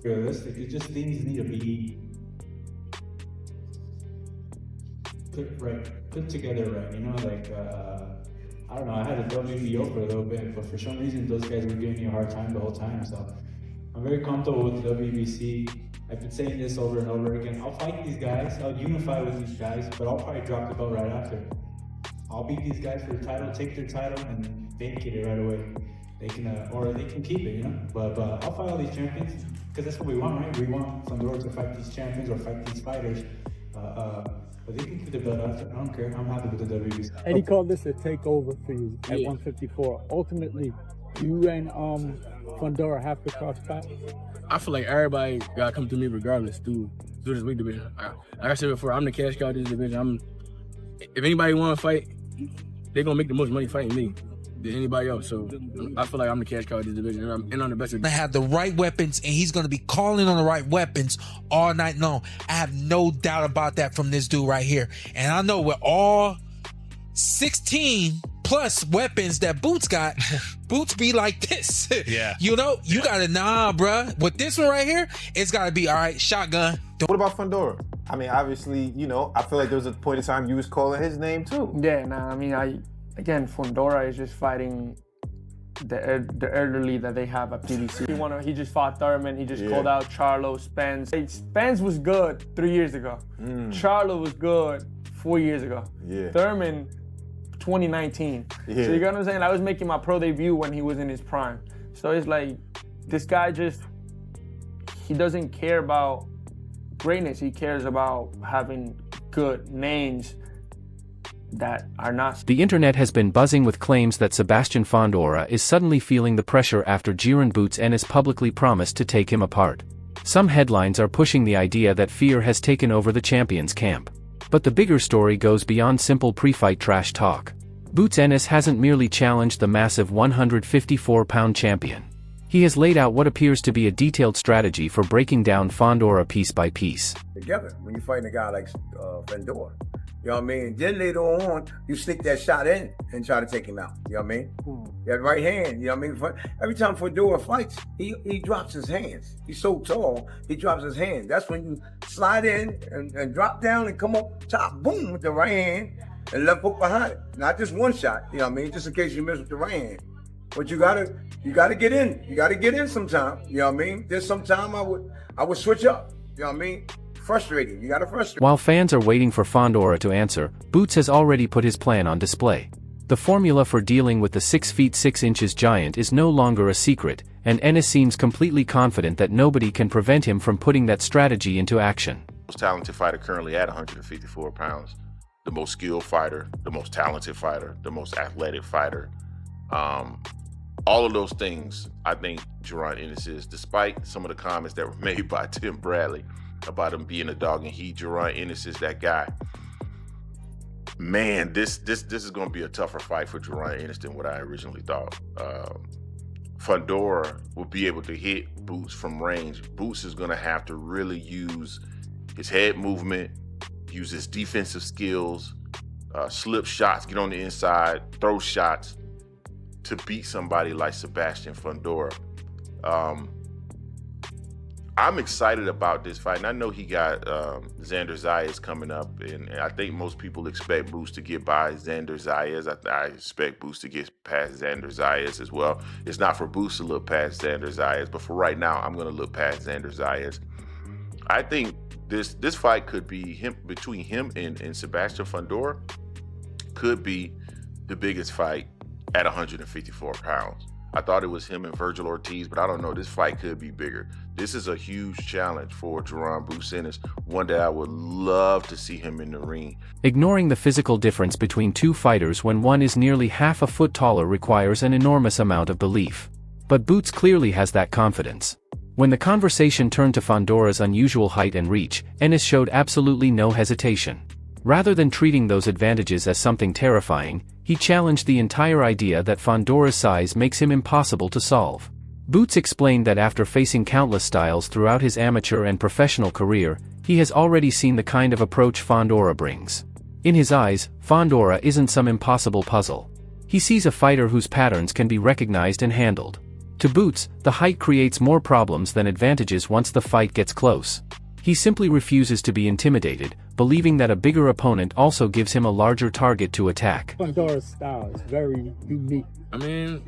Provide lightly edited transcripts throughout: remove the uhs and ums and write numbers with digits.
realistic. It's just things need to be put together right. You know, like I don't know. I had a WBO for a little bit, but for some reason those guys were giving me a hard time the whole time. So I'm very comfortable with the WBC. I've been saying this over and over again. I'll fight these guys. I'll unify with these guys, but I'll probably drop the belt right after. I'll beat these guys for the title, take their title, and vacate it right away. They can, or they can keep it, you know. But I'll fight all these champions because that's what we want, right? We want Fundora to fight these champions or fight these fighters. But they can keep the belt after. I don't care. I'm happy with the WBC. And he called this a takeover for you at 154. Ultimately, you and Fundora have to cross paths. I feel like everybody gotta come to me regardless through this weight division. Like I said before, I'm the cash cow of this division. If anybody want to fight, they're gonna make the most money fighting me than anybody else. So I feel like I'm the cash cow of this division, and I'm the best. To have the right weapons, and he's gonna be calling on the right weapons all night long. I have no doubt about that from this dude right here. And I know with all 16 plus weapons that Boots got, Boots be like this. Yeah. You know, you gotta, bruh. With this one right here, it's gotta be, all right, shotgun. What about Fundora? I mean, obviously, you know, I feel like there was a point in time you was calling his name too. Yeah, I mean, again, Fundora is just fighting the elderly that they have at PBC. He just fought Thurman. He just called out Charlo, Spence. Hey, Spence was good 3 years ago. Charlo was good 4 years ago. Thurman, 2019. So you get what I'm saying? I was making my pro debut when he was in his prime. So it's like, this guy he doesn't care about greatness. He cares about having good names that are not. The internet has been buzzing with claims that Sebastian Fundora is suddenly feeling the pressure after Jaron Boots Ennis publicly promised to take him apart. Some headlines are pushing the idea that fear has taken over the champion's camp. But the bigger story goes beyond simple pre-fight trash talk. Boots Ennis hasn't merely challenged the massive 154-pound champion. He has laid out what appears to be a detailed strategy for breaking down Fundora piece by piece. Together, when you're fighting a guy like Fundora, you know what I mean? Then later on, you sneak that shot in and try to take him out, you know what I mean? That right hand, you know what I mean? Every time Fundora fights, he drops his hands. He's so tall, he drops his hands. That's when you slide in and drop down and come up top, boom, with the right hand and left hook behind it. Not just one shot, you know what I mean? Just in case you miss with the right hand. But you gotta get in. You gotta get in sometime, you know what I mean? There's some time I would switch up, you know what I mean? Frustrating, you gotta frustrate. While fans are waiting for Fundora to answer, Boots has already put his plan on display. The formula for dealing with the 6 feet 6 inches giant is no longer a secret, and Ennis seems completely confident that nobody can prevent him from putting that strategy into action. Most talented fighter currently at 154 pounds. The most skilled fighter, the most talented fighter, the most athletic fighter. All of those things, I think Jaron Ennis is, despite some of the comments that were made by Tim Bradley about him being a dog and Jaron Ennis is that guy. Man, this is going to be a tougher fight for Jaron Ennis than what I originally thought. Fundora will be able to hit Boots from range. Boots is going to have to really use his head movement, use his defensive skills, slip shots, get on the inside, throw shots to beat somebody like Sebastian Fundora. I'm excited about this fight, and I know he got Xander Zayas coming up, and I think most people expect Boots to get by Xander Zayas. I expect Boots to get past Xander Zayas as well. It's not for Boots to look past Xander Zayas, but for right now, I'm going to look past Xander Zayas. I think this fight could be between him and Sebastian Fundora could be the biggest fight at 154 pounds. I thought it was him and Virgil Ortiz, but I don't know. This fight could be bigger. This is a huge challenge for Jaron Boots Ennis, one that I would love to see him in the ring. Ignoring the physical difference between two fighters when one is nearly half a foot taller requires an enormous amount of belief. But Boots clearly has that confidence. When the conversation turned to Fundora's unusual height and reach, Ennis showed absolutely no hesitation. Rather than treating those advantages as something terrifying, he challenged the entire idea that Fundora's size makes him impossible to solve. Boots explained that after facing countless styles throughout his amateur and professional career, he has already seen the kind of approach Fundora brings. In his eyes, Fundora isn't some impossible puzzle. He sees a fighter whose patterns can be recognized and handled. To Boots, the height creates more problems than advantages once the fight gets close. He simply refuses to be intimidated, believing that a bigger opponent also gives him a larger target to attack. Fundora's style is very unique. I mean,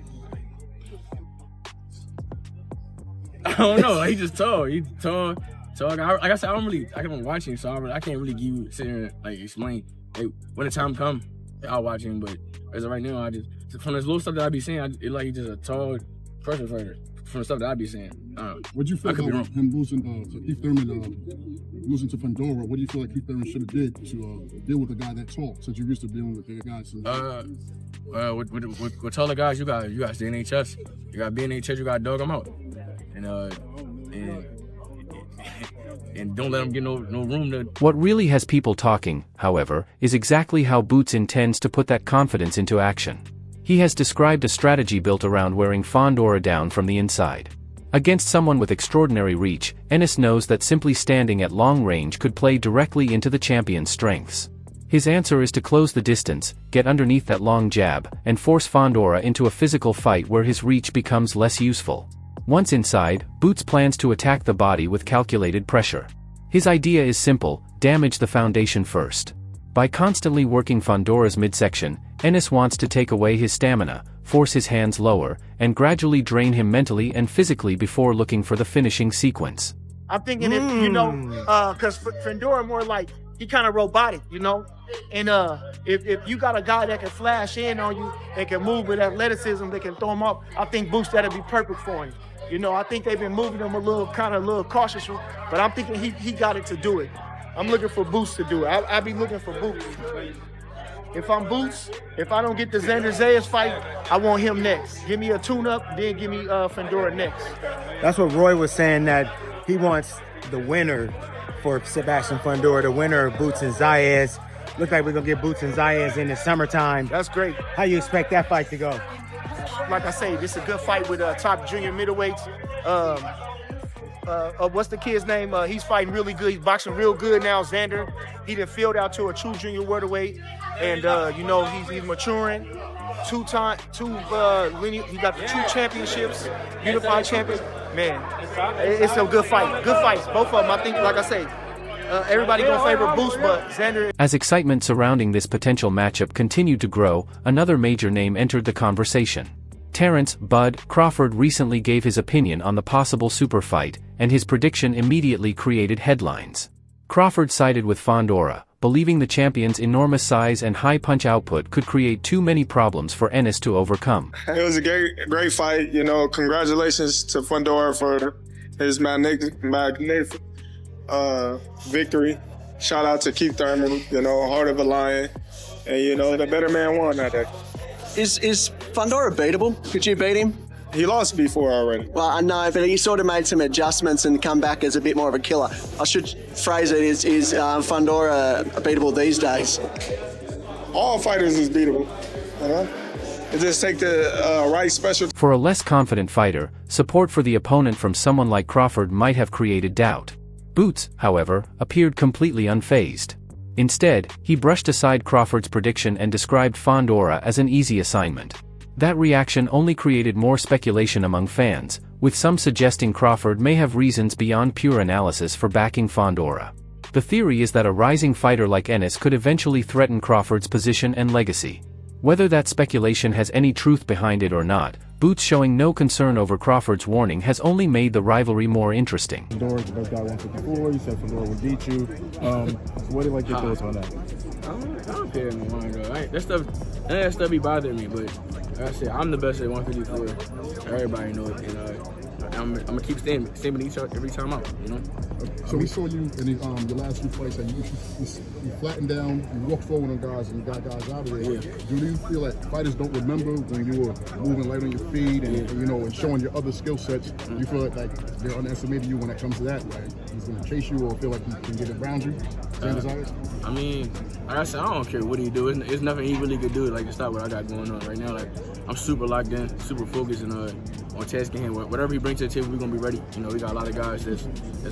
I don't know. He just tall. He tall. Like I said, I can't watch him, so I can't really give you sit here and like explain. Hey, when the time come, I'll watch him. But as of right now, I just from this little stuff that I be seeing, it like he's just a tall pressure fighter. From the stuff that I be seeing. What do you feel about him losing to Keith Thurman, losing to Fundora? What do you feel like Keith Thurman should have did to deal with a guy that tall, since you're used to dealing with bigger guys? With taller guys, you got stay in their chest. You got to be in their chest. You got to dog them out, and don't let them get no room to. What really has people talking, however, is exactly how Boots intends to put that confidence into action. He has described a strategy built around wearing Fundora down from the inside. Against someone with extraordinary reach, Ennis knows that simply standing at long range could play directly into the champion's strengths. His answer is to close the distance, get underneath that long jab, and force Fundora into a physical fight where his reach becomes less useful. Once inside, Boots plans to attack the body with calculated pressure. His idea is simple: damage the foundation first. By constantly working Fundora's midsection, Ennis wants to take away his stamina, force his hands lower, and gradually drain him mentally and physically before looking for the finishing sequence. I'm thinking if, because Fundora more like, he kind of robotic, And if you got a guy that can flash in on you, that can move with athleticism, that can throw him up, I think Boots, that'd be perfect for him. I think they've been moving him a little cautious, but I'm thinking he got it to do it. I'm looking for Boots to do it. I be looking for Boots. If I'm Boots, if I don't get the Xander Zayas fight, I want him next. Give me a tune-up, then give me Fundora next. That's what Roy was saying, that he wants the winner for Sebastian Fundora, the winner of Boots and Zayas. Looks like we're going to get Boots and Zayas in the summertime. That's great. How you expect that fight to go? Like I say, this is a good fight with top junior middleweights. What's the kid's name? He's fighting really good. He's boxing real good now, Xander. He done filled out to a true junior welterweight, and he's maturing. He got the 2 championships, unified champions. Man, it's a good fight. Good fights, both of them. I think, like I say, everybody gonna favor Boost, but Xander. As excitement surrounding this potential matchup continued to grow, another major name entered the conversation. Terrence "Bud" Crawford recently gave his opinion on the possible super fight, and his prediction immediately created headlines. Crawford sided with Fundora, believing the champion's enormous size and high punch output could create too many problems for Ennis to overcome. It was a great fight. Congratulations to Fundora for his magnificent victory. Shout out to Keith Thurman, heart of a lion, and the better man won that day. Is Fundora beatable? Could you beat him? He lost before already. Well, I know, but he sort of made some adjustments and come back as a bit more of a killer. I should phrase it, is Fundora beatable these days? All fighters is beatable. It just take the right special. For a less confident fighter, support for the opponent from someone like Crawford might have created doubt. Boots, however, appeared completely unfazed. Instead, he brushed aside Crawford's prediction and described Fundora as an easy assignment. That reaction only created more speculation among fans, with some suggesting Crawford may have reasons beyond pure analysis for backing Fundora. The theory is that a rising fighter like Ennis could eventually threaten Crawford's position and legacy. Whether that speculation has any truth behind it or not, Boots showing no concern over Crawford's warning has only made the rivalry more interesting. Fundora's the best guy 154. You said Fundora would beat you. What do you like your thoughts on that? I don't care no longer. That stuff be bothering me, but like I said, I'm the best at 154. Everybody knows it, and I'm gonna keep standing each other every time out. So we saw you in the last few fights, and you flattened down, you walked forward on guys, and you got guys out of there. Yeah. Do you feel like fighters don't remember when you were moving light on your feet and and showing your other skill sets? Do you feel like they're underestimating you when it comes to that? Like he's gonna chase you or feel like he can get around you? I mean, like I said, I don't care what he do. It's nothing he really could do to stop what I got going on right now. Like I'm super locked in, super focused, and on tasking him. Whatever he brings to the table, we're gonna be ready. We got a lot of guys that's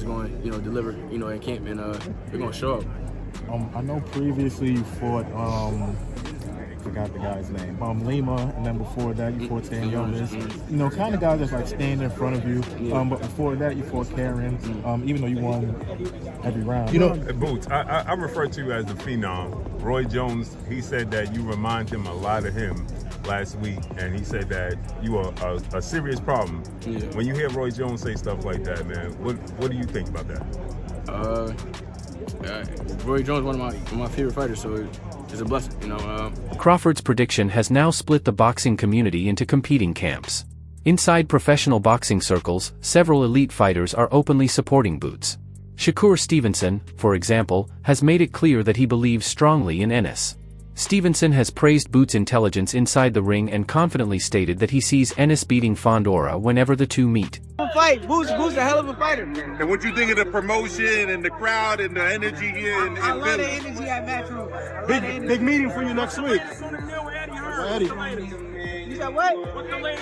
going to deliver, in camp, and we're gonna show up. I know previously you fought forgot the guy's name. Lima, and then before that you fought Stan Jonas. You know, kind of guys that's like stand in front of you. But before that you fought Karen, even though you won every round. You know, Boots, I refer to you as the phenom. Roy Jones, he said that you remind him a lot of him last week, and he said that you are a serious problem. Yeah. When you hear Roy Jones say stuff like that, man, what do you think about that? Roy Jones, one of my favorite fighters, so it's a blessing, you know. Crawford's prediction has now split the boxing community into competing camps. Inside professional boxing circles, several elite fighters are openly supporting Boots. Shakur Stevenson, for example, has made it clear that he believes strongly in Ennis. Stevenson has praised Boots' intelligence inside the ring and confidently stated that he sees Ennis beating Fundora whenever the two meet. Fight. Boots a hell of a fighter. And what you think of the promotion and the crowd and the energy here in I love Philly? the energy at Matchroom. Big meeting for you next week. Eddie. You said what? We're going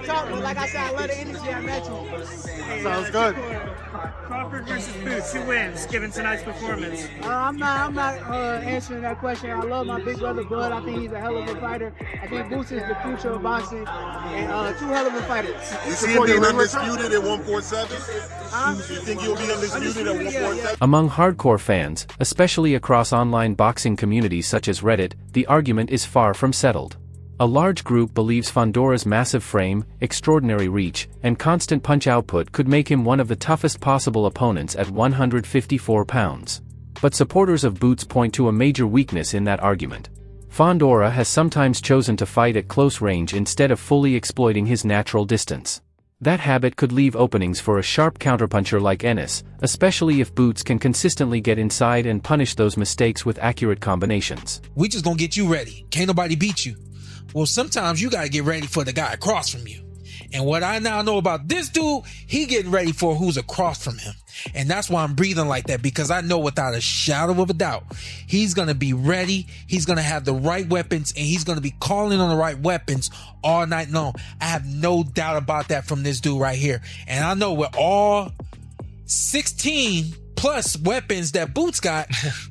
to talk, but like I said, I love the energy at Matchroom. Sounds good. Crawford versus Boots, who wins given tonight's performance? I'm not answering that question. I love my big brother Bud. I think he's a hell of a fighter. I think Boots is the future of boxing, and two hell of a fighters. You see him being undisputed at 147? You think he'll be undisputed at 147? Among hardcore fans, especially across online boxing communities such as Reddit, the argument is far from settled. A large group believes Fundora's massive frame, extraordinary reach, and constant punch output could make him one of the toughest possible opponents at 154 pounds. But supporters of Boots point to a major weakness in that argument. Fundora has sometimes chosen to fight at close range instead of fully exploiting his natural distance. That habit could leave openings for a sharp counterpuncher like Ennis, especially if Boots can consistently get inside and punish those mistakes with accurate combinations. We just gonna get you ready. Can't nobody beat you. Well, sometimes you gotta get ready for the guy across from you. And what I now know about this dude, he getting ready for who's across from him. And that's why I'm breathing like that, because I know without a shadow of a doubt, he's gonna be ready, he's gonna have the right weapons, and he's gonna be calling on the right weapons all night long. I have no doubt about that from this dude right here. And I know with all 16 plus weapons that Boots got,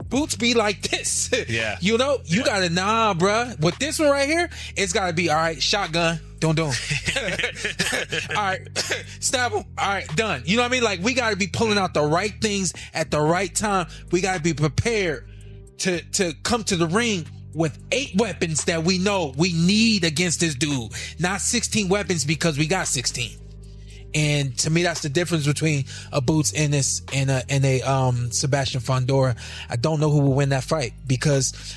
Boots be like this. Yeah. You know, you gotta, bruh. With this one right here, it's gotta be, all right, shotgun, don't do it. All right, stab him, all right, done. You know what I mean? Like, we gotta be pulling out the right things at the right time. We gotta be prepared to come to the ring with 8 weapons that we know we need against this dude. Not 16 weapons because we got 16. And to me, that's the difference between a Boots Ennis and a Sebastian Fundora. I don't know who will win that fight because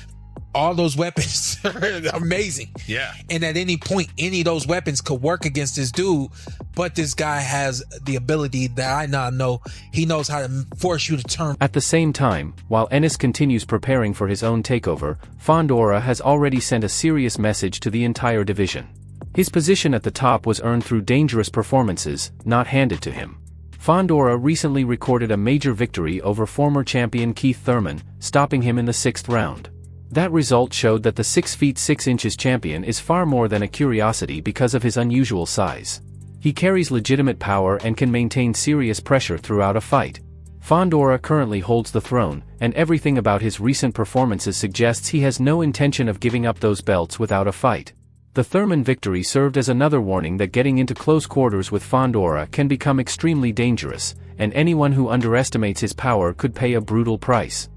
all those weapons are amazing. Yeah. And at any point, any of those weapons could work against this dude. But this guy has the ability that I now know. He knows how to force you to turn. At the same time, while Ennis continues preparing for his own takeover, Fundora has already sent a serious message to the entire division. His position at the top was earned through dangerous performances, not handed to him. Fundora recently recorded a major victory over former champion Keith Thurman, stopping him in the 6th round. That result showed that the 6 feet 6 inches champion is far more than a curiosity because of his unusual size. He carries legitimate power and can maintain serious pressure throughout a fight. Fundora currently holds the throne, and everything about his recent performances suggests he has no intention of giving up those belts without a fight. The Thurman victory served as another warning that getting into close quarters with Fundora can become extremely dangerous, and anyone who underestimates his power could pay a brutal price.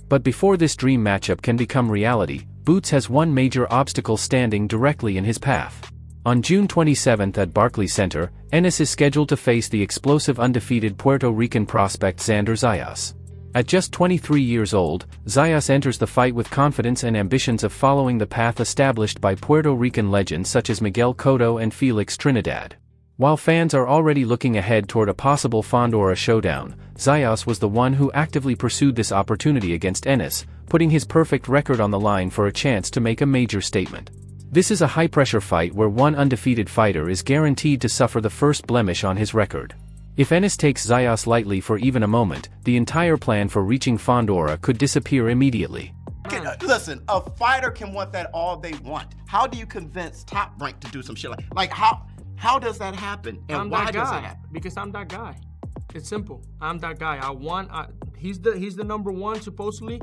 But before this dream matchup can become reality, Boots has one major obstacle standing directly in his path. On June 27th at Barclays Center, Ennis is scheduled to face the explosive undefeated Puerto Rican prospect Xander Zayas. At just 23 years old, Zayas enters the fight with confidence and ambitions of following the path established by Puerto Rican legends such as Miguel Cotto and Felix Trinidad. While fans are already looking ahead toward a possible Fundora showdown, Zayas was the one who actively pursued this opportunity against Ennis, putting his perfect record on the line for a chance to make a major statement. This is a high-pressure fight where one undefeated fighter is guaranteed to suffer the first blemish on his record. If Ennis takes Zayas lightly for even a moment, the entire plan for reaching Fundora could disappear immediately. Listen, a fighter can want that all they want. How do you convince Top Rank to do some shit like how does that happen? And I'm why that does guy, it happen? because I'm that guy. It's simple. I'm that guy. He's the number one supposedly.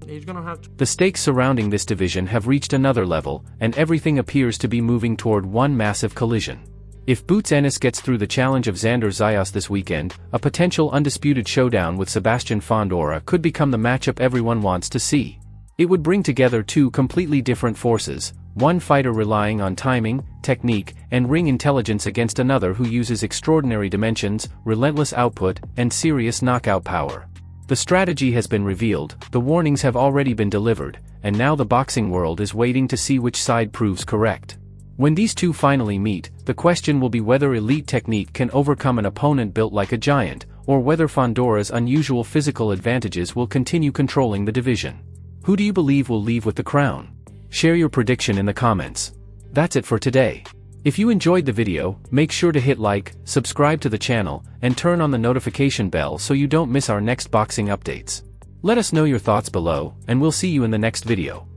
He's gonna have to. The stakes surrounding this division have reached another level, and everything appears to be moving toward one massive collision. If Boots Ennis gets through the challenge of Xander Zayas this weekend, a potential undisputed showdown with Sebastian Fundora could become the matchup everyone wants to see. It would bring together two completely different forces, one fighter relying on timing, technique, and ring intelligence against another who uses extraordinary dimensions, relentless output, and serious knockout power. The strategy has been revealed, the warnings have already been delivered, and now the boxing world is waiting to see which side proves correct. When these two finally meet, the question will be whether elite technique can overcome an opponent built like a giant, or whether Fundora's unusual physical advantages will continue controlling the division. Who do you believe will leave with the crown? Share your prediction in the comments. That's it for today. If you enjoyed the video, make sure to hit like, subscribe to the channel, and turn on the notification bell so you don't miss our next boxing updates. Let us know your thoughts below, and we'll see you in the next video.